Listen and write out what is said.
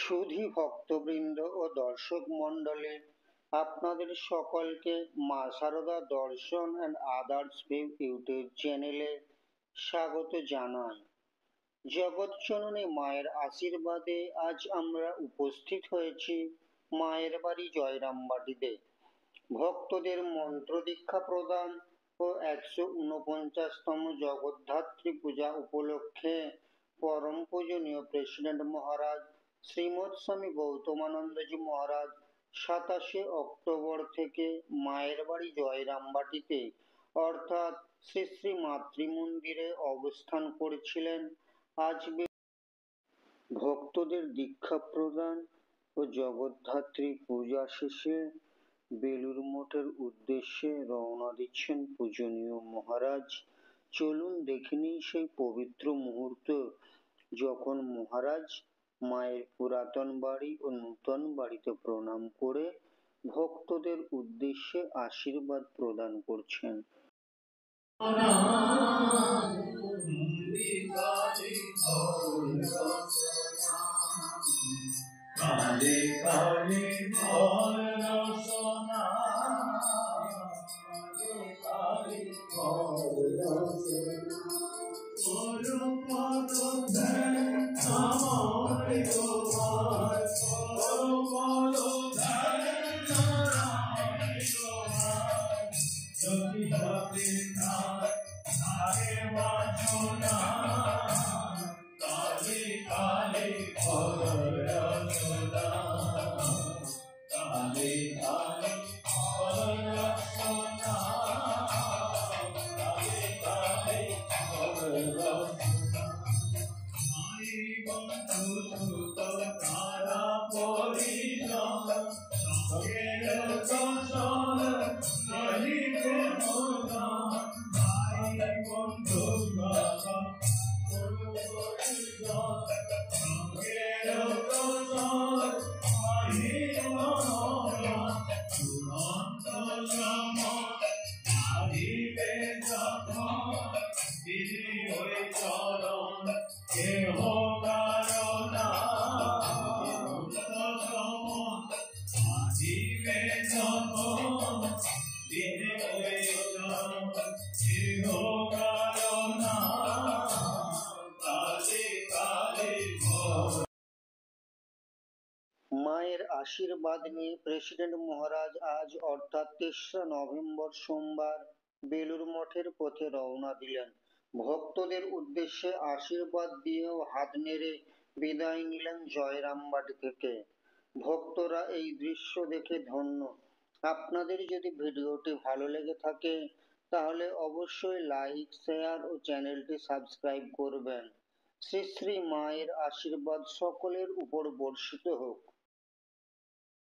সুধী ভক্তবৃন্দ ও দর্শক মণ্ডলী, আপনাদের সকলকে মা সারদা দর্শন অ্যান্ড আদার্স ভিউ ইউটিউব চ্যানেলে স্বাগত জানাই। জগৎজননী মায়ের আশীর্বাদে আজ আমরা উপস্থিত হয়েছি মায়ের বাড়ি জয়রামবাটিতে। ভক্তদের মন্ত্র দীক্ষা প্রদান ও 149তম জগদ্ধাত্রী পূজা উপলক্ষে পরম পূজনীয় প্রেসিডেন্ট মহারাজ শ্রীমৎ স্বামী গৌতমানন্দজি মহারাজ 27শে অক্টোবর থেকে মায়ের বাড়ি জয়রামবাটিতে অর্থাৎ শ্রী শ্রী মাতৃমন্দিরে অবস্থান করেছিলেন। আজ ভক্তদের দীক্ষা প্রদান ও জগদ্ধাত্রী পূজা শেষে বেলুর মঠের উদ্দেশ্যে রওনা দিচ্ছেন পূজনীয় মহারাজ। চলুন দেখে নিই সেই পবিত্র মুহূর্ত যখন মহারাজ মায়ের পুরাতন বাড়ি ও নূতন বাড়িতে প্রণাম করে ভক্তদের উদ্দেশ্যে আশীর্বাদ প্রদান করছেন। কালে কালে মায়ের আশীর্বাদ নিয়ে প্রেসিডেন্ট মহারাজ আজ অর্থাৎ 3রা নভেম্বর সোমবার বেলুর মঠের পথে রওনা দিলেন। ভক্তদের উদ্দেশ্যে আশীর্বাদ দিয়েও হাত নেড়ে বিদায় নিলেন জয়রামবাটি থেকে। ভক্তরা এই দৃশ্য দেখে ধন্য। আপনাদের যদি ভিডিওটি ভালো লেগে থাকে তাহলে অবশ্যই লাইক, শেয়ার ও চ্যানেলটি সাবস্ক্রাইব করবেন। শ্রী শ্রী মায়ের আশীর্বাদ সকলের উপর বর্ষিত হোক।